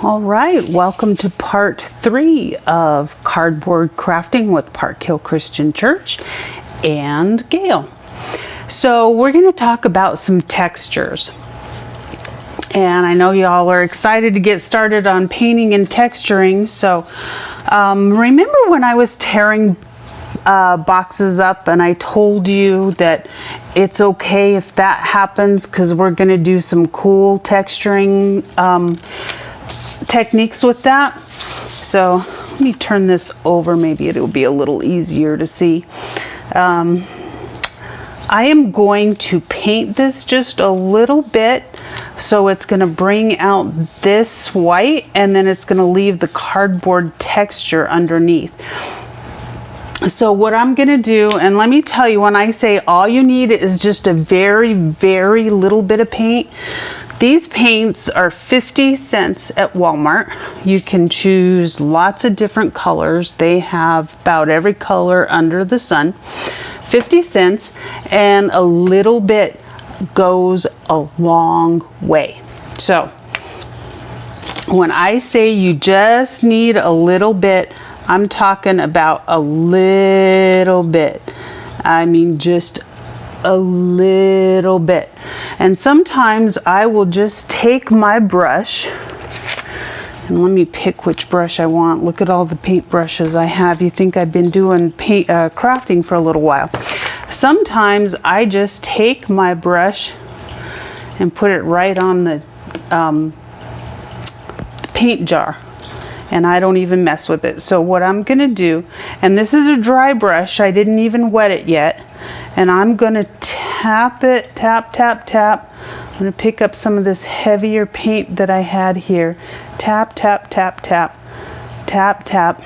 All right, welcome to part 3 of cardboard crafting with Park Hill Christian Church and Gale. So we're going to talk about some textures. And I know y'all are excited to get started on painting and texturing. So remember when I was tearing boxes up and I told you that it's okay if that happens because we're going to do some cool texturing techniques with that. So let me turn this over, maybe it'll be a little easier to see. I am going to paint this just a little bit, so it's going to bring out this white and then it's going to leave the cardboard texture underneath. So what I'm going to do, and let me tell you, when I say all you need is just a very, very little bit of paint, these paints are 50 cents at Walmart. You can choose lots of different colors. They have about every color under the sun. 50 cents, and a little bit goes a long way. So when I say you just need a little bit, I'm talking about a little bit. I mean just a little bit. And sometimes I will just take my brush, and let me pick which brush I want. Look at all the paint brushes I have. You think I've been doing paint crafting for a little while. Sometimes I just take my brush and put it right on the paint jar, and I don't even mess with it. So what I'm gonna do, and this is a dry brush, I didn't even wet it yet, and I'm gonna tap it, tap, tap, tap. I'm gonna pick up some of this heavier paint that I had here. Tap, tap, tap, tap, tap, tap.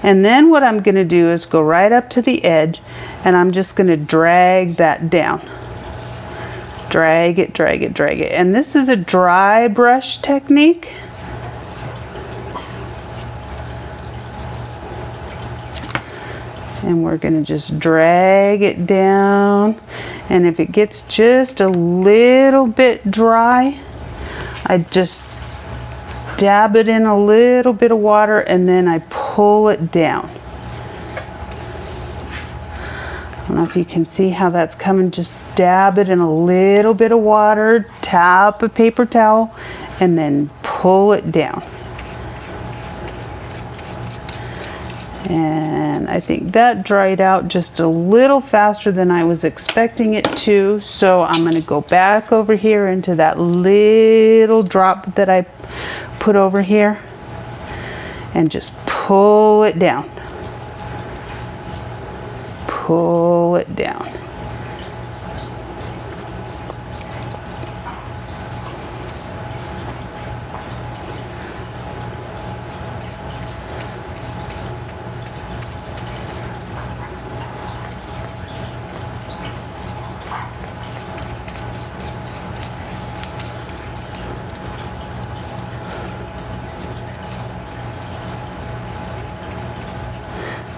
And then what I'm gonna do is go right up to the edge, and I'm just gonna drag that down. Drag it, drag it, drag it. And this is a dry brush technique. And we're going to just drag it down, and if it gets just a little bit dry, I just dab it in a little bit of water and then I pull it down. I don't know if you can see how that's coming. Just dab it in a little bit of water, tap a paper towel, and then pull it down. And I think that dried out just a little faster than I was expecting it to. So I'm going to go back over here into that little drop that I put over here and just pull it down. Pull it down.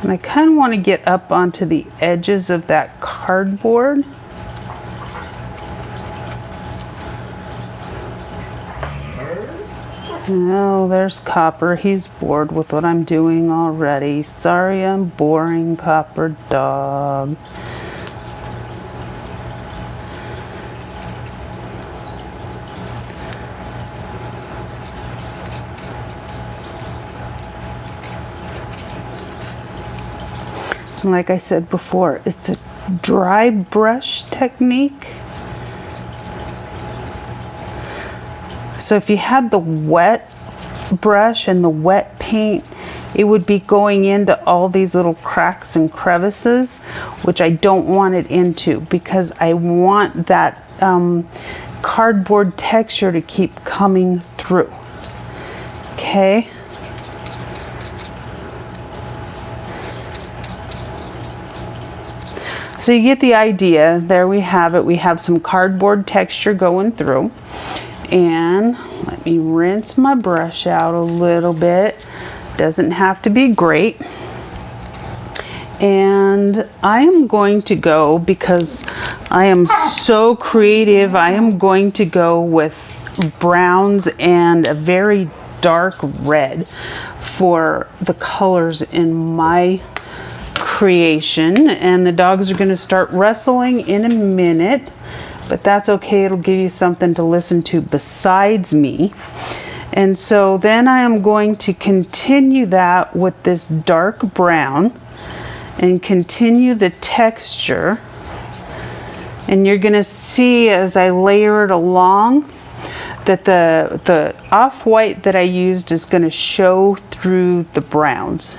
And I kind of want to get up onto the edges of that cardboard. Oh, there's Copper. He's bored with what I'm doing already. Sorry, I'm boring, Copper dog. Like I said before, it's a dry brush technique. So if you had the wet brush and the wet paint, it would be going into all these little cracks and crevices, which I don't want it into because I want that cardboard texture to keep coming through. Okay. So you get the idea. There we have it. We have some cardboard texture going through. And let me rinse my brush out a little bit. Doesn't have to be great. And I am going to go, because I am so creative, I am going to go with browns and a very dark red for the colors in my creation. And the dogs are going to start wrestling in a minute, but that's okay. It'll give you something to listen to besides me. And so then I am going to continue that with this dark brown and continue the texture. And you're going to see as I layer it along that the off-white that I used is going to show through the browns.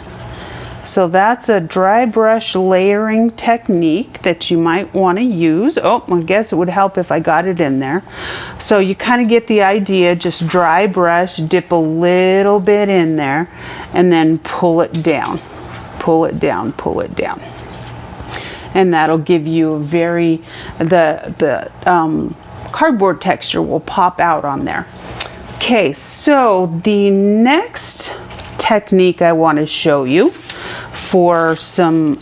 So that's a dry brush layering technique that you might want to use. Oh, I guess it would help if I got it in there. So you kind of get the idea. Just dry brush, dip a little bit in there, and then pull it down. Pull it down, pull it down. And that'll give you a very, the cardboard texture will pop out on there. Okay, so the next technique I want to show you for some,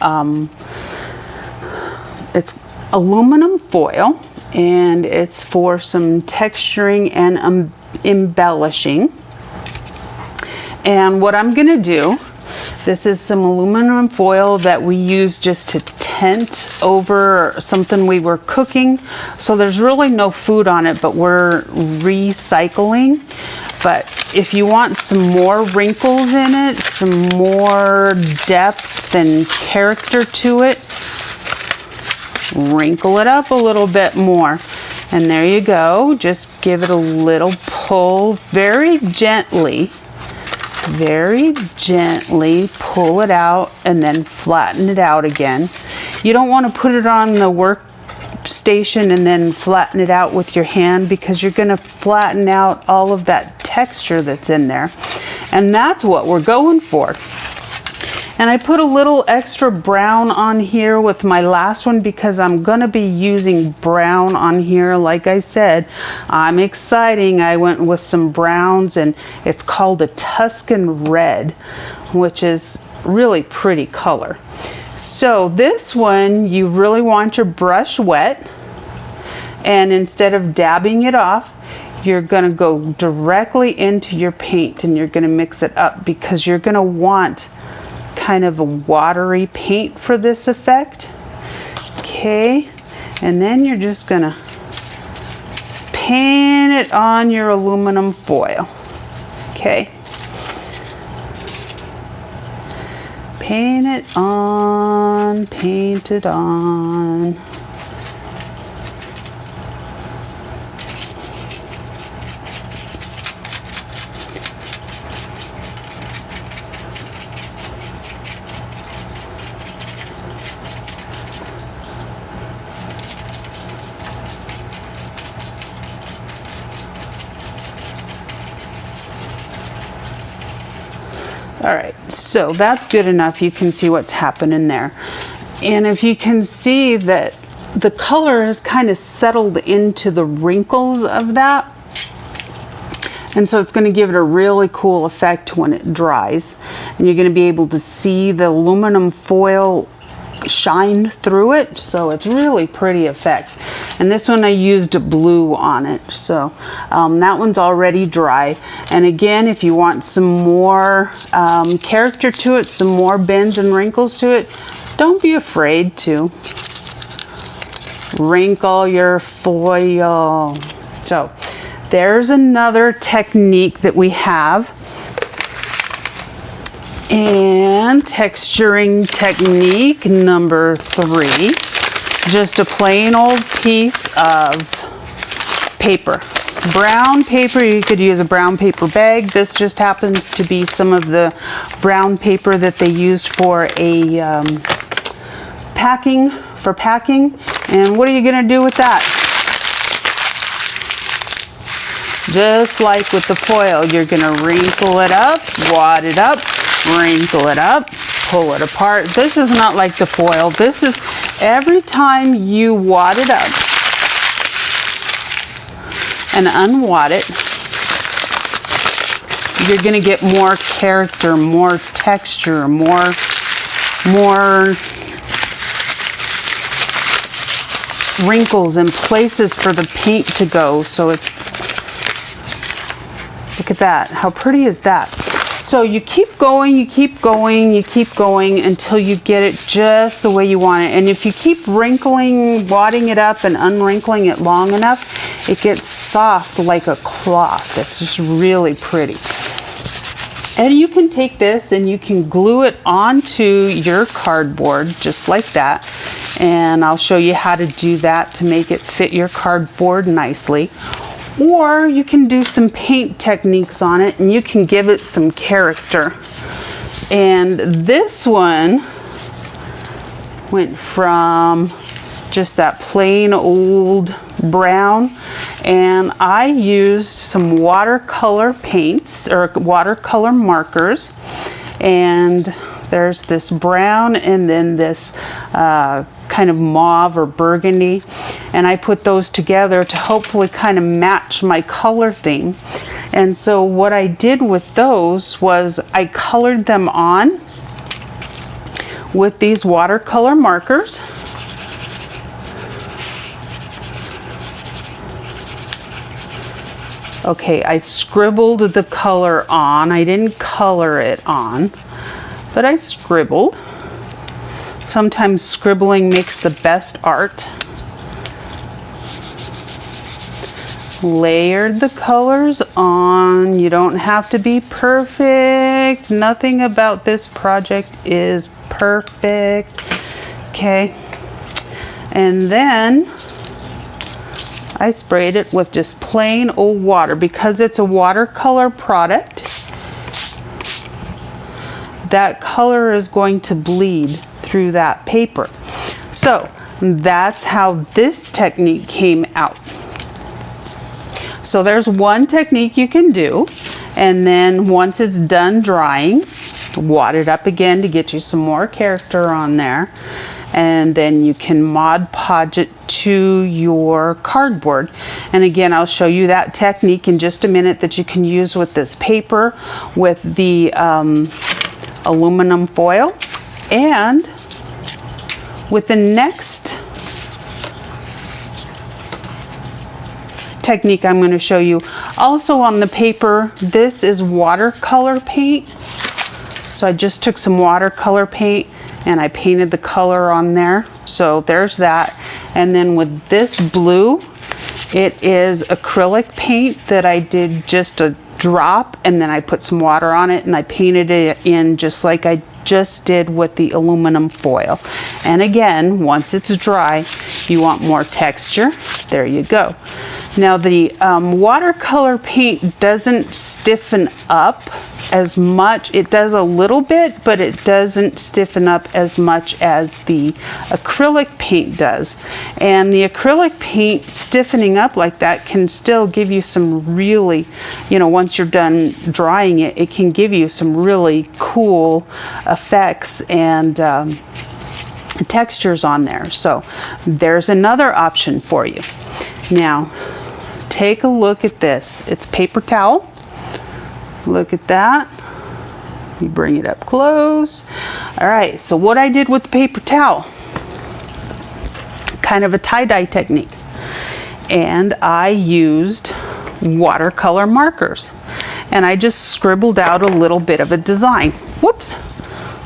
it's aluminum foil, and it's for some texturing and embellishing. And what I'm going to do, this is some aluminum foil that we use just to tent over something we were cooking. So there's really no food on it, but we're recycling. But if you want some more wrinkles in it, some more depth and character to it, wrinkle it up a little bit more. And there you go. Just give it a little pull, very gently pull it out and then flatten it out again. You don't want to put it on the workstation and then flatten it out with your hand, because you're going to flatten out all of that texture that's in there. And that's what we're going for. And I put a little extra brown on here with my last one because I'm going to be using brown on here. Like I said, I'm exciting. I went with some browns, and it's called a Tuscan red, which is really pretty color. So this one, you really want your brush wet, and instead of dabbing it off, you're going to go directly into your paint and you're going to mix it up, because you're going to want kind of a watery paint for this effect. Okay, and then you're just gonna paint it on your aluminum foil. Okay, paint it on, paint it on. All right, so that's good enough. You can see what's happening there. And if you can see that the color has kind of settled into the wrinkles of that. And so it's going to give it a really cool effect when it dries. And you're going to be able to see the aluminum foil shine through it. So it's really pretty effect. And this one I used a blue on it. So that one's already dry. And again, if you want some more character to it, some more bends and wrinkles to it, don't be afraid to wrinkle your foil. So there's another technique that we have. And texturing technique number 3. Just a plain old piece of paper. Brown paper, you could use a brown paper bag. This just happens to be some of the brown paper that they used for a packing. And what are you going to do with that? Just like with the foil, you're going to wrinkle it up, wad it up, wrinkle it up, pull it apart. This is not like the foil. This is every time you wad it up and unwad it, you're going to get more character, more texture, more wrinkles and places for the paint to go. So it's Look at that. How pretty is that? So you keep going, you keep going, you keep going until you get it just the way you want it. And if you keep wrinkling, wadding it up and unwrinkling it long enough, it gets soft like a cloth. It's just really pretty. And you can take this and you can glue it onto your cardboard just like that. And I'll show you how to do that to make it fit your cardboard nicely. Or you can do some paint techniques on it and you can give it some character. And this one went from just that plain old brown, and I used some watercolor paints or watercolor markers, and there's this brown and then this kind of mauve or burgundy, and I put those together to hopefully kind of match my color theme. And so what I did with those was I colored them on with these watercolor markers. Okay, I scribbled the color on. I didn't color it on, but I scribbled. Sometimes scribbling makes the best art. Layered the colors on. You don't have to be perfect. Nothing about this project is perfect. Okay. And then I sprayed it with just plain old water because it's a watercolor product. That color is going to bleed through that paper. So that's how this technique came out. So there's one technique you can do, and then once it's done drying, wad it up again to get you some more character on there, and then you can Mod Podge it to your cardboard. And again, I'll show you that technique in just a minute that you can use with this paper, with the aluminum foil, and with the next technique I'm going to show you. Also on the paper, this is watercolor paint. So I just took some watercolor paint and I painted the color on there. So there's that. And then with this blue, it is acrylic paint that I did just a drop, and then I put some water on it and I painted it in just like I just did with the aluminum foil. And again, once it's dry, you want more texture. There you go. Now the watercolor paint doesn't stiffen up as much. It does a little bit, but it doesn't stiffen up as much as the acrylic paint does. And the acrylic paint stiffening up like that can still give you some really, you know, once you're done drying it, it can give you some really cool effects and textures on there. So there's another option for you. Now take a look at this. It's paper towel. Look at that. You bring it up close. All right, so what I did with the paper towel, kind of a tie-dye technique, and I used watercolor markers, and I just scribbled out a little bit of a design. Whoops,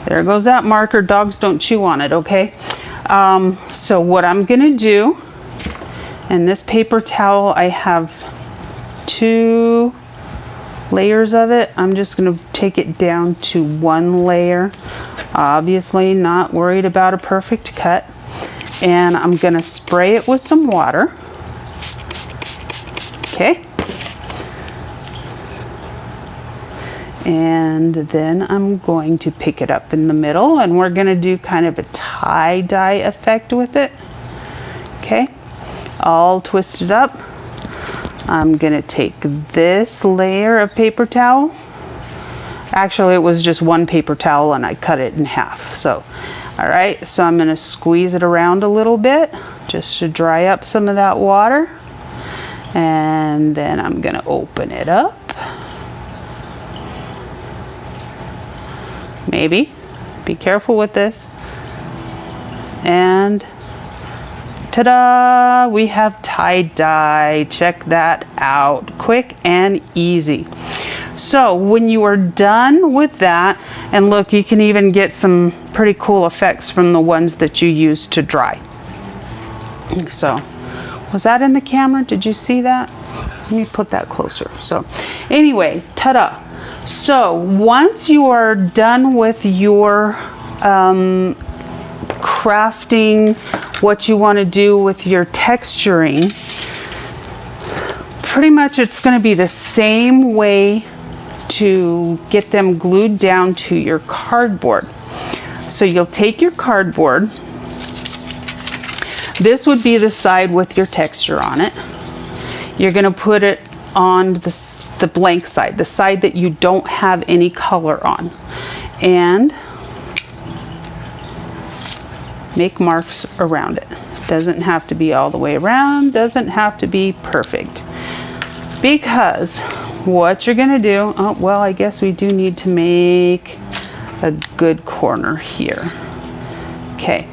there goes that marker. Dogs don't chew on it, okay? So what I'm gonna do, and this paper towel, I have 2 layers of it. I'm just going to take it down to 1 layer. Obviously not worried about a perfect cut. And I'm going to spray it with some water. Okay. And then I'm going to pick it up in the middle, and we're going to do kind of a tie-dye effect with it. Okay. All twisted up. I'm gonna take this layer of paper towel. Actually, it was just 1 paper towel and I cut it in half. So, all right, so I'm gonna squeeze it around a little bit just to dry up some of that water. And then I'm gonna open it up. Maybe, be careful with this. And ta-da! We have tie-dye. Check that out. Quick and easy. So when you are done with that, and look, you can even get some pretty cool effects from the ones that you use to dry. So, was that in the camera? Did you see that? Let me put that closer. So anyway, ta-da. So once you are done with your crafting, what you want to do with your texturing, pretty much it's going to be the same way to get them glued down to your cardboard. So you'll take your cardboard. This would be the side with your texture on it. You're going to put it on the blank side, the side that you don't have any color on, and make marks around it. Doesn't have to be all the way around, doesn't have to be perfect. Because what you're gonna do, oh, well, I guess we do need to make a good corner here. Okay,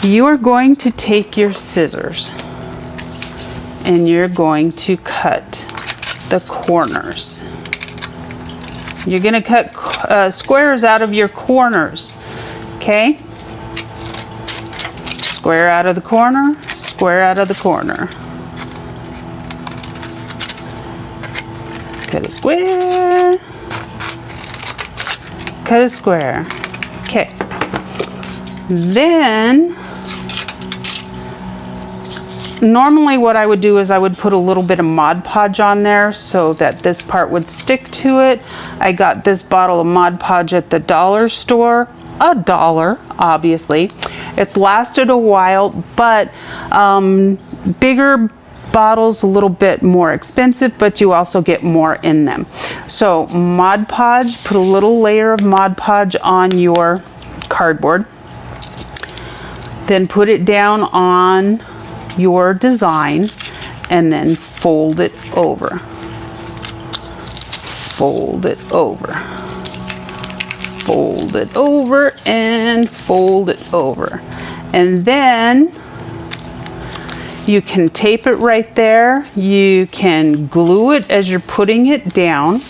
you are going to take your scissors and you're going to cut the corners. You're gonna cut squares out of your corners, okay? Square out of the corner, square out of the corner. Cut a square, cut a square. Okay. Then, normally what I would do is I would put a little bit of Mod Podge on there so that this part would stick to it. I got this bottle of Mod Podge at the dollar store. $1, obviously. It's lasted a while, but bigger bottles a little bit more expensive, but you also get more in them. So Mod Podge, put a little layer of Mod Podge on your cardboard, then put it down on your design and then fold it over. Fold it over. Fold it over and fold it over. And then you can tape it right there. You can glue it as you're putting it down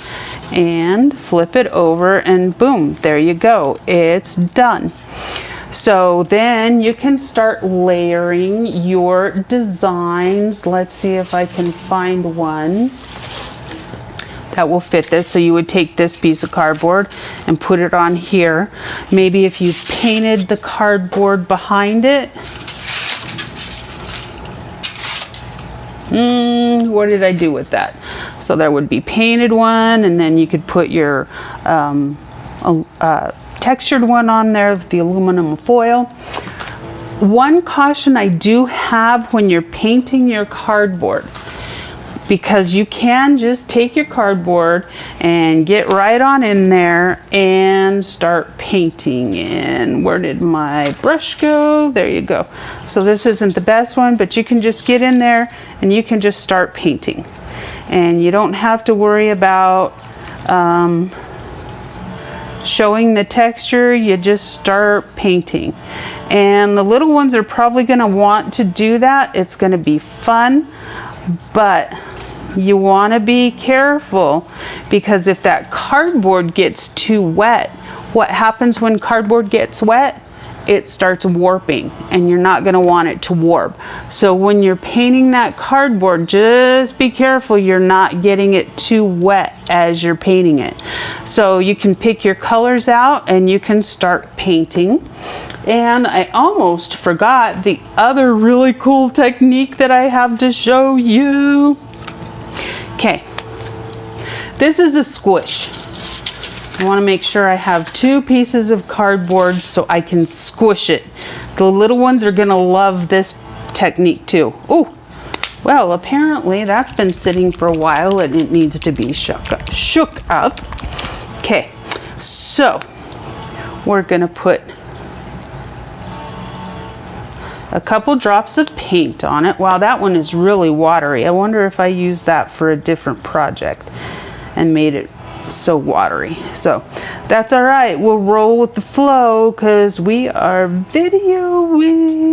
and flip it over and boom, there you go. It's done. So then you can start layering your designs. Let's see if I can find one that will fit this. So you would take this piece of cardboard and put it on here. Maybe if you painted the cardboard behind it. What did I do with that? So there would be painted one, and then you could put your textured one on there with the aluminum foil. One caution I do have when you're painting your cardboard, because you can just take your cardboard and get right on in there and start painting. And where did my brush go? There you go. So this isn't the best one, but you can just get in there and you can just start painting. And you don't have to worry about showing the texture. You just start painting. And the little ones are probably gonna want to do that. It's gonna be fun, but you want to be careful, because if that cardboard gets too wet, what happens when cardboard gets wet? It starts warping, and you're not going to want it to warp. So when you're painting that cardboard, just be careful you're not getting it too wet as you're painting it. So you can pick your colors out and you can start painting. And I almost forgot the other really cool technique that I have to show you. Okay, this is a squish. I want to make sure I have 2 pieces of cardboard so I can squish it. The little ones are going to love this technique too. Oh, well, apparently that's been sitting for a while and it needs to be shook up. Okay, so we're going to put a couple drops of paint on it. Wow, that one is really watery. I wonder if I used that for a different project and made it so watery. So that's all right. We'll roll with the flow because we are videoing.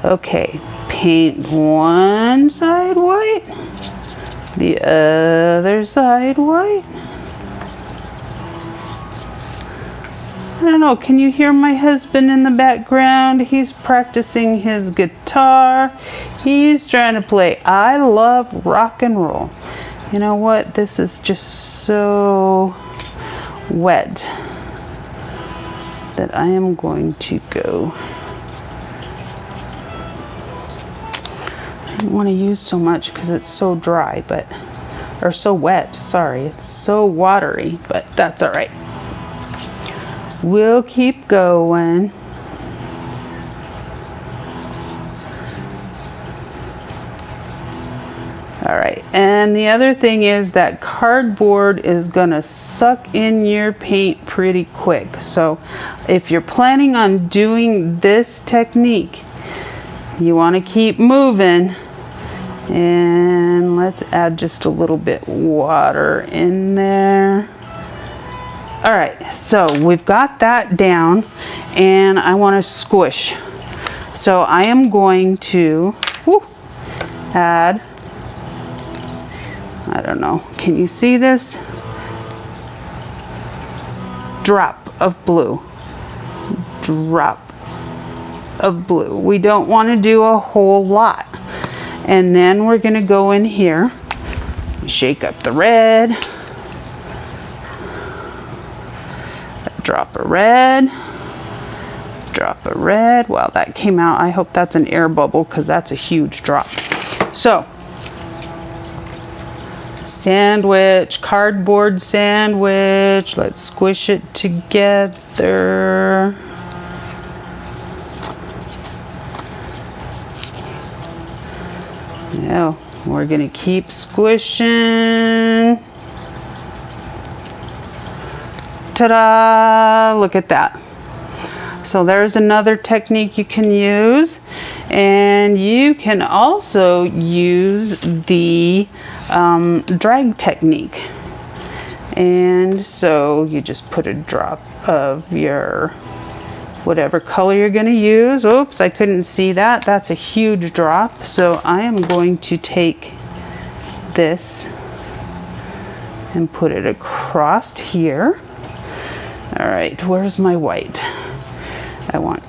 Okay, paint one side white, the other side white. I don't know, can you hear my husband in the background? He's practicing his guitar. He's trying to play I Love Rock and Roll. You know what? This is just so wet that I am going to go. I don't want to use so much because it's so dry, or so wet, sorry. It's so watery, but that's all right. We'll keep going. All right, and the other thing is that cardboard is gonna suck in your paint pretty quick. So if you're planning on doing this technique, you wanna keep moving. And let's add just a little bit water in there. All right, so we've got that down and I want to squish. So I am going to add, I don't know, can you see this? Drop of blue. Drop of blue. We don't want to do a whole lot. And then we're going to go in here, shake up the red. Drop a red, drop a red. Wow, that came out. I hope that's an air bubble because that's a huge drop. So, sandwich, cardboard sandwich. Let's squish it together. Now, we're gonna keep squishing. Ta-da! Look at that. So there's another technique you can use, and you can also use the drag technique. And so you just put a drop of your whatever color you're going to use. Oops, I couldn't see that. That's a huge drop. So I am going to take this and put it across here. All right, where's my white? I want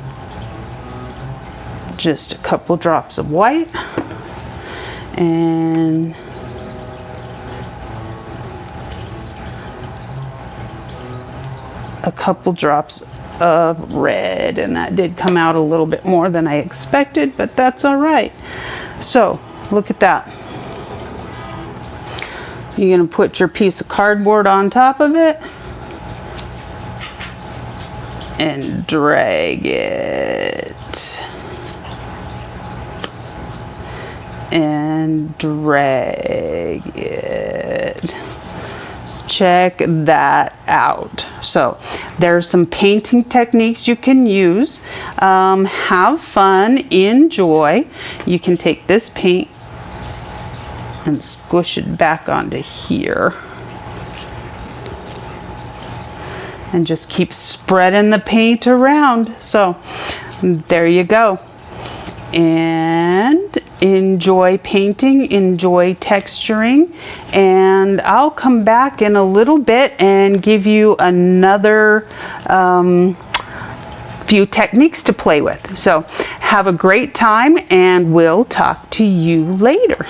just a couple drops of white and a couple drops of red, and that did come out a little bit more than I expected, but that's all right. So look at that. You're gonna put your piece of cardboard on top of it and drag it and drag it. Check that out. So there's some painting techniques you can use. Have fun, enjoy. You can take this paint and squish it back onto here. And just keep spreading the paint around. So there you go. And enjoy painting, enjoy texturing, and I'll come back in a little bit and give you another few techniques to play with. So have a great time, and we'll talk to you later.